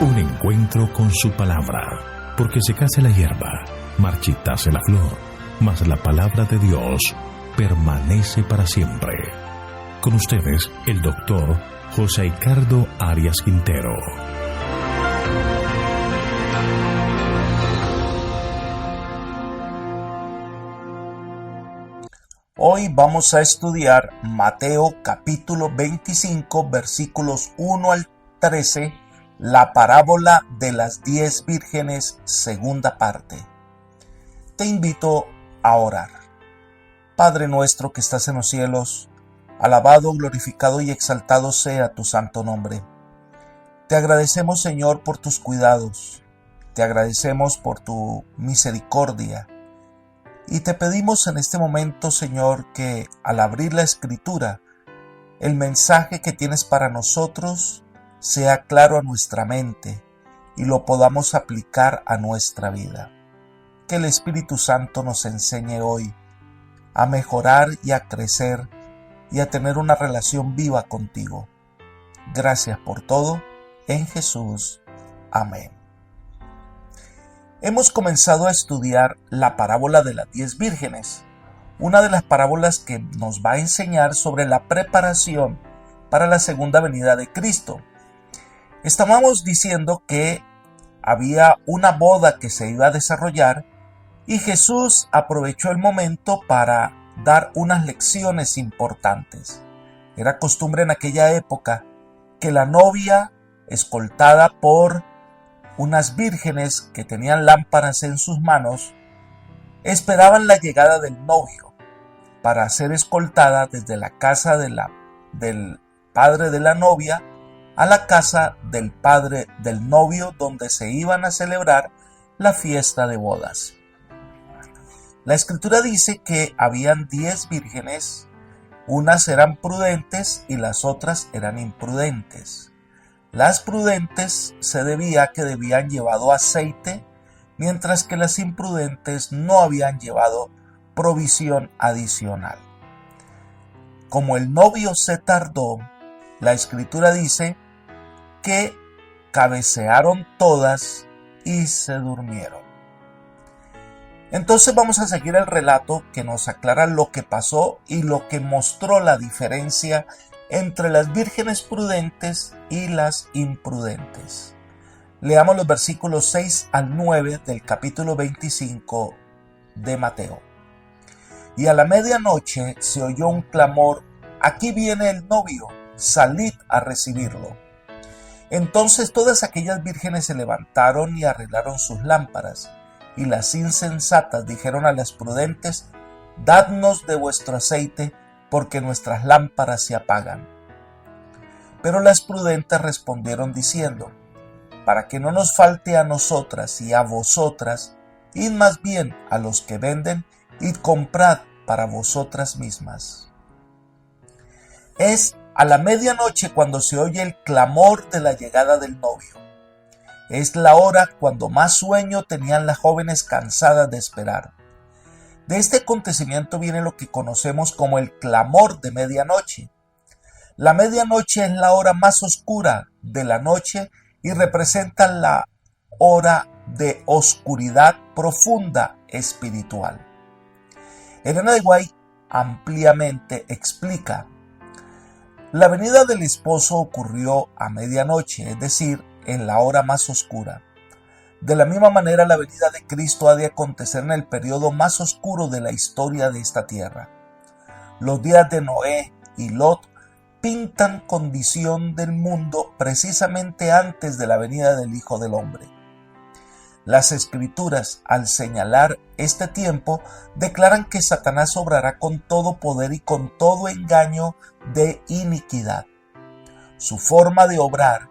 Un encuentro con su palabra, porque secase la hierba, marchitase la flor, mas la palabra de Dios permanece para siempre. Con ustedes, el doctor José Ricardo Arias Quintero. Hoy vamos a estudiar Mateo capítulo 25, versículos 1 al 13, la parábola de las 10 vírgenes, segunda parte. Te invito a orar. Padre nuestro que estás en los cielos, alabado, glorificado y exaltado sea tu santo nombre. Te agradecemos, Señor, por tus cuidados. Te agradecemos por tu misericordia. Y te pedimos en este momento, Señor, que al abrir la Escritura, el mensaje que tienes para nosotros sea claro a nuestra mente y lo podamos aplicar a nuestra vida. Que el Espíritu Santo nos enseñe hoy a mejorar y a crecer y a tener una relación viva contigo. Gracias por todo, en Jesús. Amén. Hemos comenzado a estudiar la parábola de las 10 vírgenes, una de las parábolas que nos va a enseñar sobre la preparación para la segunda venida de Cristo. Estábamos diciendo que había una boda que se iba a desarrollar y Jesús aprovechó el momento para dar unas lecciones importantes. Era costumbre en aquella época que la novia, escoltada por unas vírgenes que tenían lámparas en sus manos, esperaban la llegada del novio para ser escoltada desde la casa del padre de la novia a la casa del padre del novio, donde se iban a celebrar la fiesta de bodas. La Escritura dice que habían 10 vírgenes, unas eran prudentes y las otras eran imprudentes. Las prudentes se debía que debían llevado aceite, mientras que las imprudentes no habían llevado provisión adicional. Como el novio se tardó, la Escritura dice que cabecearon todas y se durmieron. Entonces vamos a seguir el relato que nos aclara lo que pasó y lo que mostró la diferencia entre las vírgenes prudentes y las imprudentes. Leamos los versículos 6 al 9 del capítulo 25 de Mateo. Y a la medianoche se oyó un clamor: aquí viene el novio, salid a recibirlo. Entonces todas aquellas vírgenes se levantaron y arreglaron sus lámparas, y las insensatas dijeron a las prudentes: dadnos de vuestro aceite, porque nuestras lámparas se apagan. Pero las prudentes respondieron diciendo: para que no nos falte a nosotras y a vosotras, id más bien a los que venden y comprad para vosotras mismas. Es a la medianoche cuando se oye el clamor de la llegada del novio. Es la hora cuando más sueño tenían las jóvenes cansadas de esperar. De este acontecimiento viene lo que conocemos como el clamor de medianoche. La medianoche es la hora más oscura de la noche y representa la hora de oscuridad profunda espiritual. Elena de White ampliamente explica: la venida del esposo ocurrió a medianoche, es decir, en la hora más oscura. De la misma manera, la venida de Cristo ha de acontecer en el periodo más oscuro de la historia de esta tierra. Los días de Noé y Lot pintan condición del mundo precisamente antes de la venida del Hijo del Hombre. Las Escrituras, al señalar este tiempo, declaran que Satanás obrará con todo poder y con todo engaño de iniquidad. Su forma de obrar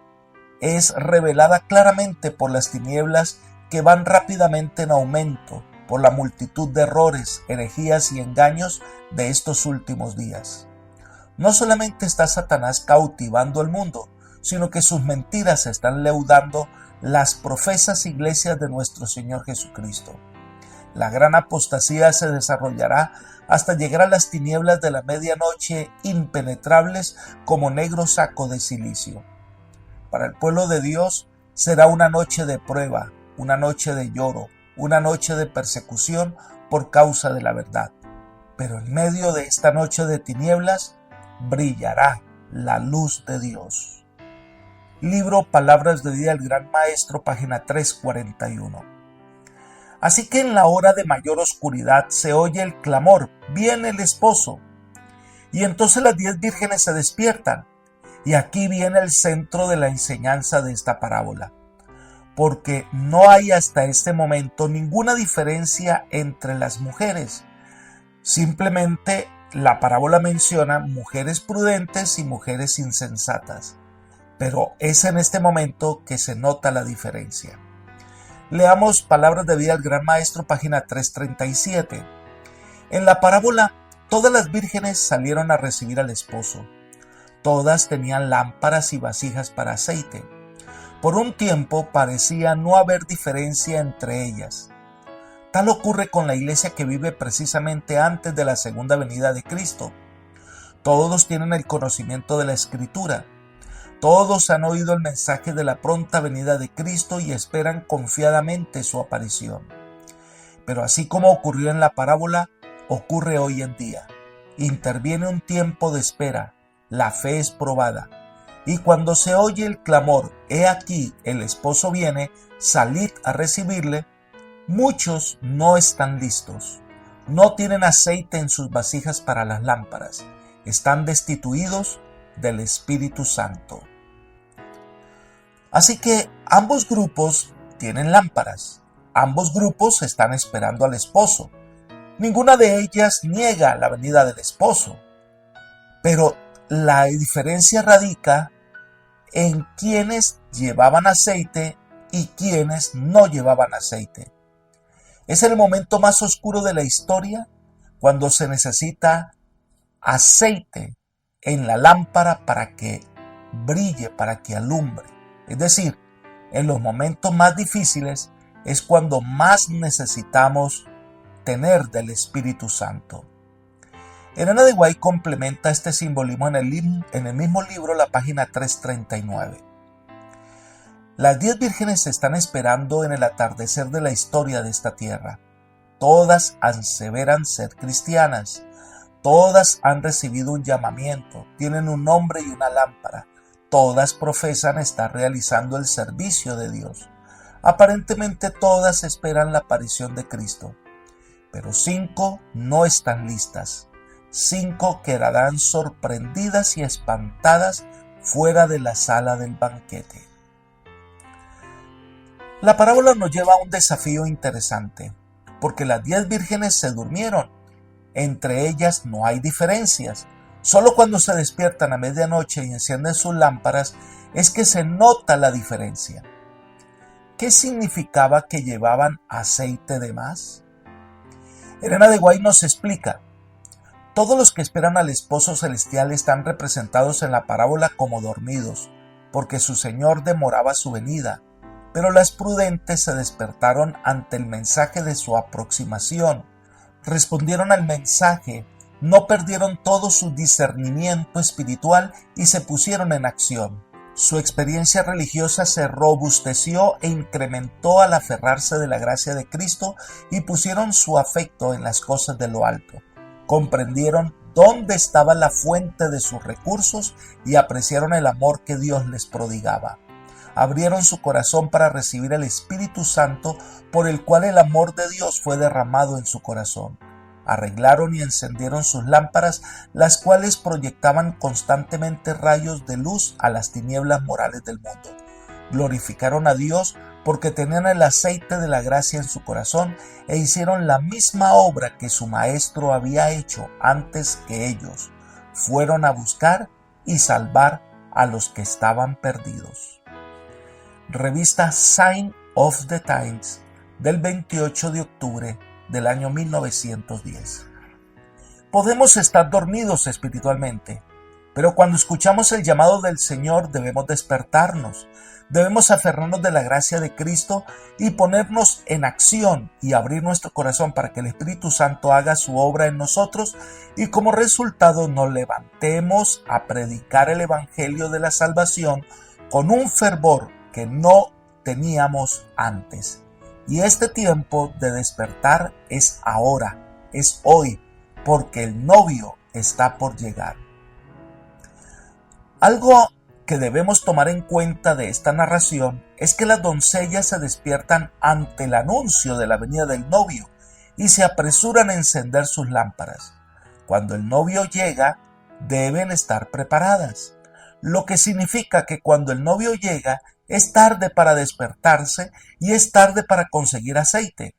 es revelada claramente por las tinieblas que van rápidamente en aumento, por la multitud de errores, herejías y engaños de estos últimos días. No solamente está Satanás cautivando al mundo, sino que sus mentiras están leudando las profesas iglesias de nuestro Señor Jesucristo. La gran apostasía se desarrollará hasta llegar a las tinieblas de la medianoche, impenetrables como negro saco de cilicio. Para el pueblo de Dios, Será una noche de prueba, una noche de lloro, una noche de persecución por causa de la verdad. Pero en medio de esta noche de tinieblas brillará la luz de Dios. Libro Palabras de Vida del Gran Maestro, página 341. Así que en la hora de mayor oscuridad se oye el clamor, viene el esposo. Y entonces las 10 vírgenes se despiertan. Y aquí viene el centro de la enseñanza de esta parábola. Porque no hay hasta este momento ninguna diferencia entre las mujeres. Simplemente la parábola menciona mujeres prudentes y mujeres insensatas. Pero es en este momento que se nota la diferencia. Leamos Palabras de Vida del Gran Maestro, página 337. En la parábola, todas las vírgenes salieron a recibir al esposo. Todas tenían lámparas y vasijas para aceite. Por un tiempo parecía no haber diferencia entre ellas. Tal ocurre con la iglesia que vive precisamente antes de la segunda venida de Cristo. Todos tienen el conocimiento de la Escritura. Todos han oído el mensaje de la pronta venida de Cristo y esperan confiadamente su aparición. Pero así como ocurrió en la parábola, ocurre hoy en día. Interviene un tiempo de espera. La fe es probada. Y cuando se oye el clamor, he aquí, el esposo viene, salid a recibirle, muchos no están listos. No tienen aceite en sus vasijas para las lámparas. Están destituidos del Espíritu Santo. Así que ambos grupos tienen lámparas. Ambos grupos están esperando al esposo. Ninguna de ellas niega la venida del esposo. Pero la diferencia radica en quienes llevaban aceite y quienes no llevaban aceite. Es el momento más oscuro de la historia cuando se necesita aceite en la lámpara para que brille, para que alumbre. Es decir, en los momentos más difíciles es cuando más necesitamos tener del Espíritu Santo. Elena de White complementa este simbolismo en el mismo libro, la página 339. Las 10 vírgenes están esperando en el atardecer de la historia de esta tierra. Todas aseveran ser cristianas. Todas han recibido un llamamiento, tienen un nombre y una lámpara. Todas profesan estar realizando el servicio de Dios. Aparentemente todas esperan la aparición de Cristo. Pero 5 no están listas. 5 quedarán sorprendidas y espantadas fuera de la sala del banquete. La parábola nos lleva a un desafío interesante, porque las 10 vírgenes se durmieron. Entre ellas no hay diferencias. Solo cuando se despiertan a medianoche y encienden sus lámparas es que se nota la diferencia. ¿Qué significaba que llevaban aceite de más? Elena de White nos explica. Todos los que esperan al esposo celestial están representados en la parábola como dormidos, porque su Señor demoraba su venida, pero las prudentes se despertaron ante el mensaje de su aproximación, respondieron al mensaje, no perdieron todo su discernimiento espiritual y se pusieron en acción. Su experiencia religiosa se robusteció e incrementó al aferrarse de la gracia de Cristo y pusieron su afecto en las cosas de lo alto. Comprendieron dónde estaba la fuente de sus recursos y apreciaron el amor que Dios les prodigaba. Abrieron su corazón para recibir el Espíritu Santo, por el cual el amor de Dios fue derramado en su corazón. Arreglaron y encendieron sus lámparas, las cuales proyectaban constantemente rayos de luz a las tinieblas morales del mundo. Glorificaron a Dios porque tenían el aceite de la gracia en su corazón e hicieron la misma obra que su maestro había hecho antes que ellos. Fueron a buscar y salvar a los que estaban perdidos. Revista Sign of the Times del 28 de octubre del año 1910. Podemos estar dormidos espiritualmente, pero cuando escuchamos el llamado del Señor debemos despertarnos. Debemos aferrarnos de la gracia de Cristo y ponernos en acción y abrir nuestro corazón para que el Espíritu Santo haga su obra en nosotros y como resultado nos levantemos a predicar el Evangelio de la salvación con un fervor que no teníamos antes. Y este tiempo de despertar es ahora, es hoy, porque el novio está por llegar. Algo que debemos tomar en cuenta de esta narración es que las doncellas se despiertan ante el anuncio de la venida del novio y se apresuran a encender sus lámparas. Cuando el novio llega, deben estar preparadas, lo que significa que cuando el novio llega, es tarde para despertarse y es tarde para conseguir aceite.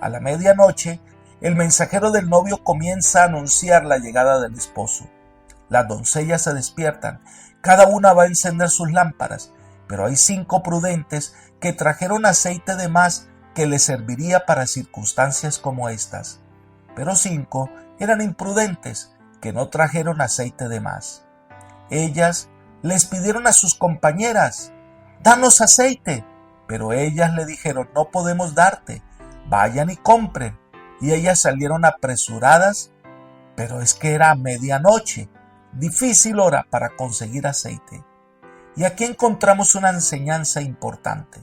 A la medianoche, el mensajero del novio comienza a anunciar la llegada del esposo. Las doncellas se despiertan, cada una va a encender sus lámparas, pero hay 5 prudentes que trajeron aceite de más que les serviría para circunstancias como estas. Pero 5 eran imprudentes, que no trajeron aceite de más. Ellas les pidieron a sus compañeras: «Danos aceite», pero ellas le dijeron: «No podemos darte, vayan y compren». Y ellas salieron apresuradas, pero es que era medianoche, difícil hora para conseguir aceite. Y aquí encontramos una enseñanza importante.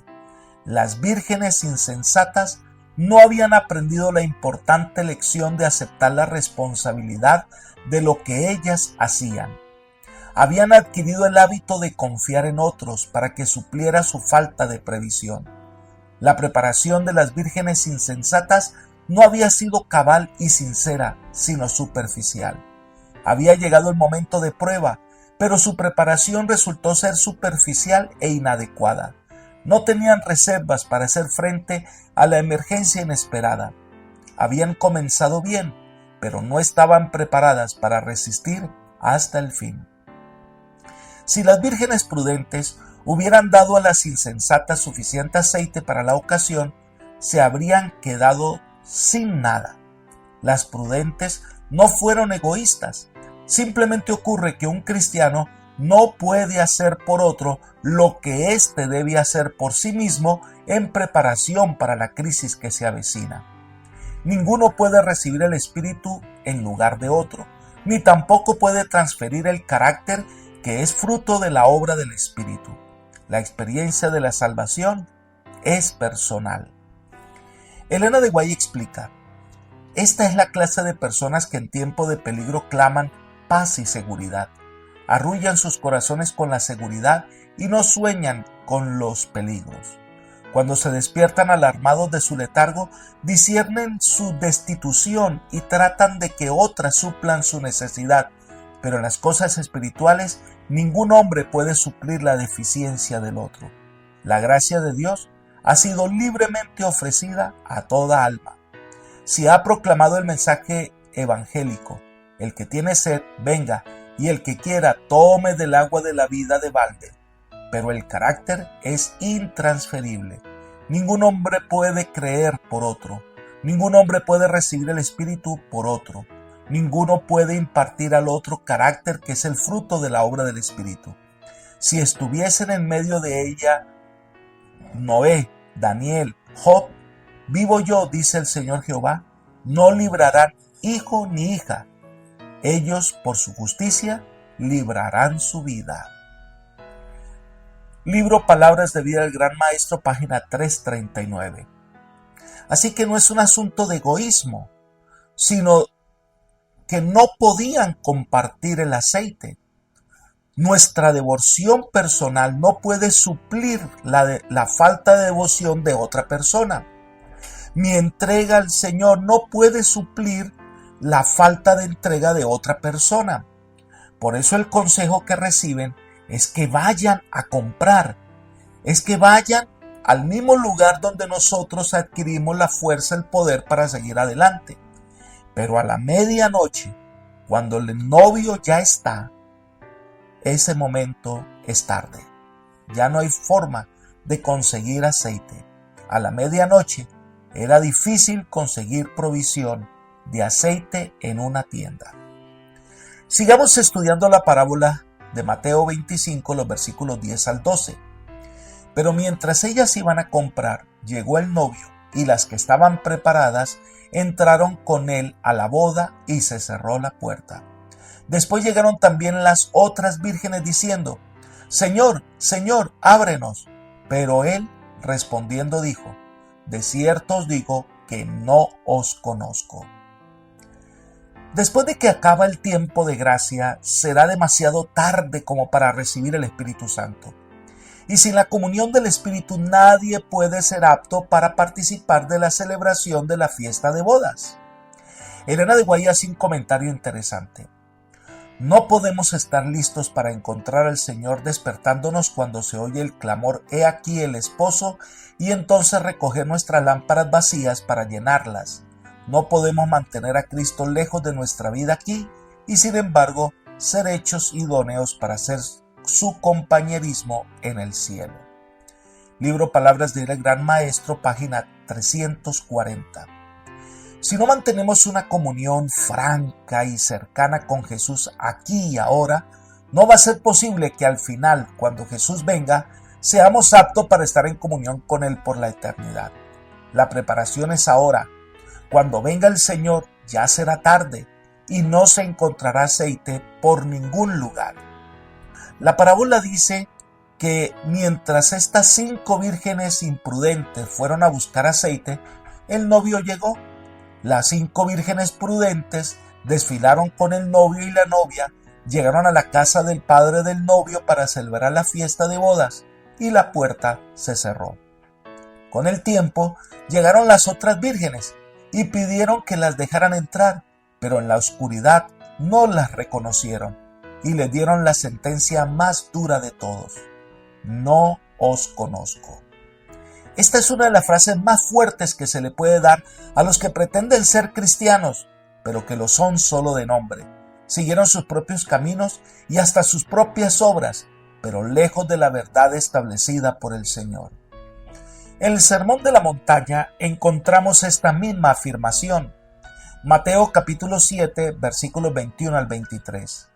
Las vírgenes insensatas no habían aprendido la importante lección de aceptar la responsabilidad de lo que ellas hacían. Habían adquirido el hábito de confiar en otros para que supliera su falta de previsión. La preparación de las vírgenes insensatas no había sido cabal y sincera, sino superficial. Había llegado el momento de prueba, pero su preparación resultó ser superficial e inadecuada. No tenían reservas para hacer frente a la emergencia inesperada. Habían comenzado bien, pero no estaban preparadas para resistir hasta el fin. Si las vírgenes prudentes hubieran dado a las insensatas suficiente aceite para la ocasión, se habrían quedado sin nada. Las prudentes no fueron egoístas. Simplemente ocurre que un cristiano no puede hacer por otro lo que éste debe hacer por sí mismo en preparación para la crisis que se avecina. Ninguno puede recibir el Espíritu en lugar de otro, ni tampoco puede transferir el carácter que es fruto de la obra del Espíritu. La experiencia de la salvación es personal. Elena de White explica: esta es la clase de personas que en tiempo de peligro claman paz y seguridad. Arrullan sus corazones con la seguridad y no sueñan con los peligros. Cuando se despiertan alarmados de su letargo, disciernen su destitución y tratan de que otras suplan su necesidad, pero en las cosas espirituales ningún hombre puede suplir la deficiencia del otro. La gracia de Dios ha sido libremente ofrecida a toda alma. Si ha proclamado el mensaje evangélico: el que tiene sed, venga, y el que quiera, tome del agua de la vida de balde. Pero el carácter es intransferible. Ningún hombre puede creer por otro. Ningún hombre puede recibir el Espíritu por otro. Ninguno puede impartir al otro carácter que es el fruto de la obra del Espíritu. Si estuviesen en medio de ella Noé, Daniel, Job, vivo yo, dice el Señor Jehová, no librarán hijo ni hija. Ellos, por su justicia, librarán su vida. Libro Palabras de Vida del Gran Maestro, página 339. Así que no es un asunto de egoísmo, sino que no podían compartir el aceite. Nuestra devoción personal no puede suplir la falta de devoción de otra persona. Mi entrega al Señor no puede suplir la falta de entrega de otra persona. Por eso el consejo que reciben es que vayan a comprar, es que vayan al mismo lugar donde nosotros adquirimos la fuerza, el poder para seguir adelante. Pero a la medianoche, cuando el novio ya está, ese momento es tarde. Ya no hay forma de conseguir aceite. A la medianoche era difícil conseguir provisión de aceite en una tienda. Sigamos estudiando la parábola de Mateo 25, los versículos 10 al 12. Pero mientras ellas iban a comprar, llegó el novio, y las que estaban preparadas entraron con él a la boda y se cerró la puerta. Después llegaron también las otras vírgenes diciendo: Señor, Señor, ábrenos. Pero él respondiendo dijo: de cierto os digo que no os conozco. Después de que acaba el tiempo de gracia, será demasiado tarde como para recibir el Espíritu Santo. Y sin la comunión del Espíritu nadie puede ser apto para participar de la celebración de la fiesta de bodas. Elena de White hace un comentario interesante. No podemos estar listos para encontrar al Señor despertándonos cuando se oye el clamor «He aquí el esposo» y entonces recoger nuestras lámparas vacías para llenarlas. No podemos mantener a Cristo lejos de nuestra vida aquí y sin embargo ser hechos idóneos para hacer su compañerismo en el cielo. Libro Palabras del Gran Maestro, página 340. Si no mantenemos una comunión franca y cercana con Jesús aquí y ahora, no va a ser posible que al final, cuando Jesús venga, seamos aptos para estar en comunión con Él por la eternidad. La preparación es ahora. Cuando venga el Señor, ya será tarde y no se encontrará aceite por ningún lugar. La parábola dice que mientras estas 5 vírgenes imprudentes fueron a buscar aceite, el novio llegó. Las 5 vírgenes prudentes desfilaron con el novio y la novia, llegaron a la casa del padre del novio para celebrar la fiesta de bodas y la puerta se cerró. Con el tiempo llegaron las otras vírgenes y pidieron que las dejaran entrar, pero en la oscuridad no las reconocieron y les dieron la sentencia más dura de todos: no os conozco. Esta es una de las frases más fuertes que se le puede dar a los que pretenden ser cristianos, pero que lo son solo de nombre. Siguieron sus propios caminos y hasta sus propias obras, pero lejos de la verdad establecida por el Señor. En el Sermón de la Montaña encontramos esta misma afirmación. Mateo capítulo 7, versículos 21 al 23.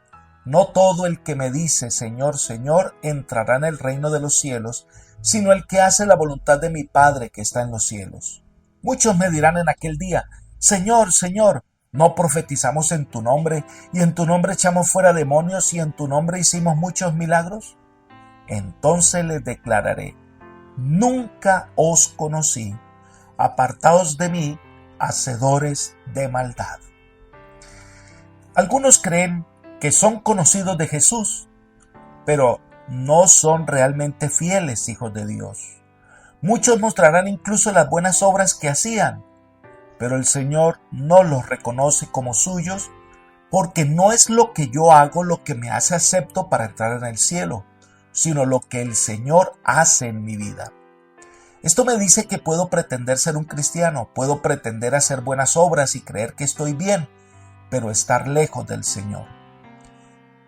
No todo el que me dice Señor, Señor, entrará en el reino de los cielos, sino el que hace la voluntad de mi Padre que está en los cielos. Muchos me dirán en aquel día: Señor, Señor, ¿no profetizamos en tu nombre, y en tu nombre echamos fuera demonios, y en tu nombre hicimos muchos milagros? Entonces les declararé: nunca os conocí, apartaos de mí, hacedores de maldad. Algunos creen que son conocidos de Jesús, pero no son realmente fieles hijos de Dios. Muchos mostrarán incluso las buenas obras que hacían, pero el Señor no los reconoce como suyos, porque no es lo que yo hago lo que me hace acepto para entrar en el cielo, sino lo que el Señor hace en mi vida. Esto me dice que puedo pretender ser un cristiano, puedo pretender hacer buenas obras y creer que estoy bien, pero estar lejos del Señor.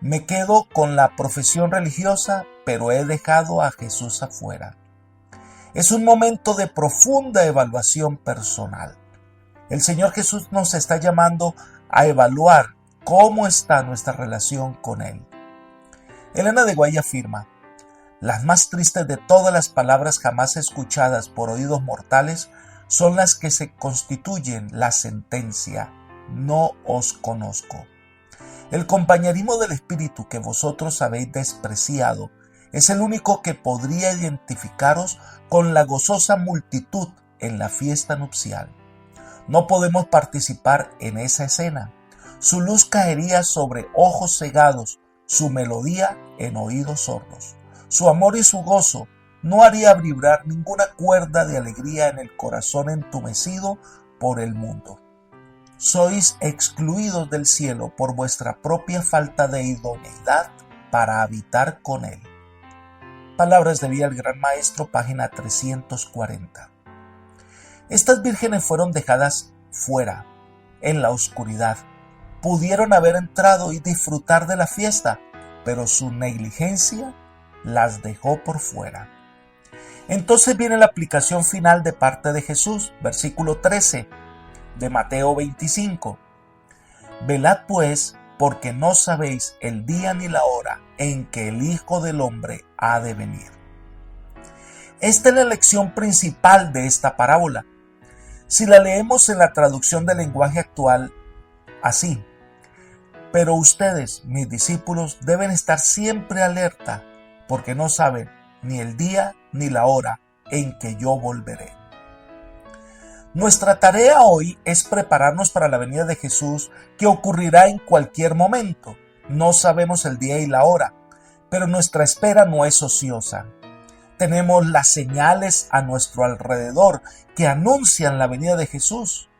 Me quedo con la profesión religiosa, pero he dejado a Jesús afuera. Es un momento de profunda evaluación personal. El Señor Jesús nos está llamando a evaluar cómo está nuestra relación con Él. Elena de White afirma: las más tristes de todas las palabras jamás escuchadas por oídos mortales son las que se constituyen la sentencia: no os conozco. El compañerismo del Espíritu que vosotros habéis despreciado es el único que podría identificaros con la gozosa multitud en la fiesta nupcial. No podemos participar en esa escena. Su luz caería sobre ojos cegados, su melodía en oídos sordos. Su amor y su gozo no haría vibrar ninguna cuerda de alegría en el corazón entumecido por el mundo. Sois excluidos del cielo por vuestra propia falta de idoneidad para habitar con Él. Palabras de vida del Gran Maestro, página 340. Estas vírgenes fueron dejadas fuera, en la oscuridad. Pudieron haber entrado y disfrutar de la fiesta, pero su negligencia las dejó por fuera. Entonces viene la aplicación final de parte de Jesús, versículo 13 de Mateo 25. Velad pues, porque no sabéis el día ni la hora en que el Hijo del Hombre ha de venir. Esta es la lección principal de esta parábola. Si la leemos en la traducción del lenguaje actual, así: pero ustedes, mis discípulos, deben estar siempre alerta, porque no saben ni el día ni la hora en que yo volveré. Nuestra tarea hoy es prepararnos para la venida de Jesús, que ocurrirá en cualquier momento. No sabemos el día y la hora, pero nuestra espera no es ociosa. Tenemos las señales a nuestro alrededor que anuncian la venida de Jesús.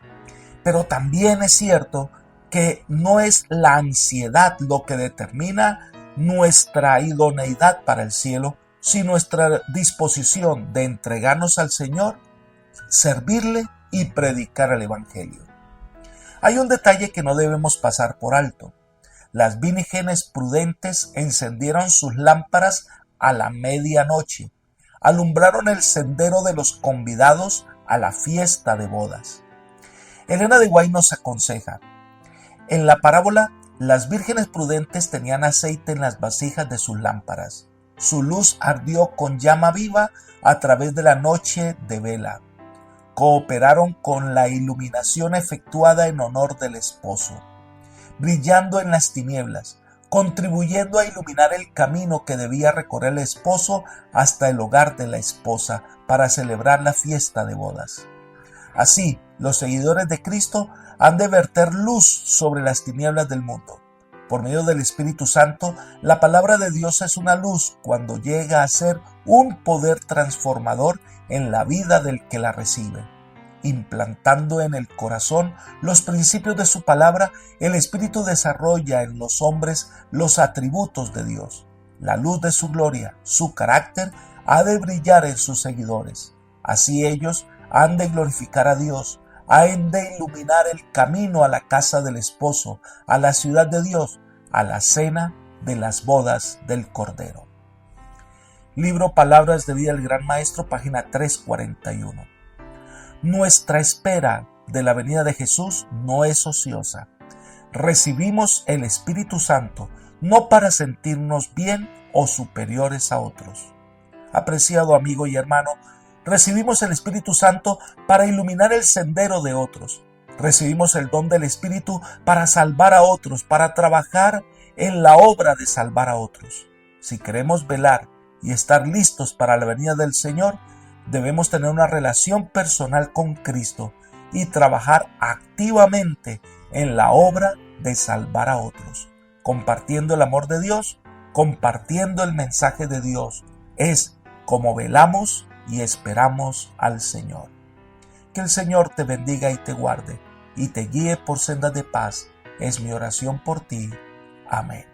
Pero también es cierto que no es la ansiedad lo que determina nuestra idoneidad para el cielo, sino nuestra disposición de entregarnos al Señor, servirle y predicar el Evangelio. Hay un detalle que no debemos pasar por alto. Las vírgenes prudentes encendieron sus lámparas a la medianoche, alumbraron el sendero de los convidados a la fiesta de bodas. Elena de White nos aconseja: en la parábola, las vírgenes prudentes tenían aceite en las vasijas de sus lámparas. Su luz ardió con llama viva a través de la noche de vela. Cooperaron con la iluminación efectuada en honor del esposo, brillando en las tinieblas, contribuyendo a iluminar el camino que debía recorrer el esposo hasta el hogar de la esposa para celebrar la fiesta de bodas. Así, los seguidores de Cristo han de verter luz sobre las tinieblas del mundo. Por medio del Espíritu Santo, la palabra de Dios es una luz cuando llega a ser un poder transformador en la vida del que la recibe. Implantando en el corazón los principios de su palabra, el Espíritu desarrolla en los hombres los atributos de Dios. La luz de su gloria, su carácter, ha de brillar en sus seguidores. Así ellos han de glorificar a Dios, han de iluminar el camino a la casa del esposo, a la ciudad de Dios, a la cena de las bodas del Cordero. Libro Palabras de Vida del Gran Maestro, página 341. Nuestra espera de la venida de Jesús no es ociosa. Recibimos el Espíritu Santo no para sentirnos bien o superiores a otros. Apreciado amigo y hermano, recibimos el Espíritu Santo para iluminar el sendero de otros. Recibimos el don del Espíritu para salvar a otros, para trabajar en la obra de salvar a otros. Si queremos velar y estar listos para la venida del Señor, debemos tener una relación personal con Cristo y trabajar activamente en la obra de salvar a otros, compartiendo el amor de Dios, compartiendo el mensaje de Dios. Es como velamos y esperamos al Señor. Que el Señor te bendiga y te guarde, y te guíe por sendas de paz. Es mi oración por ti. Amén.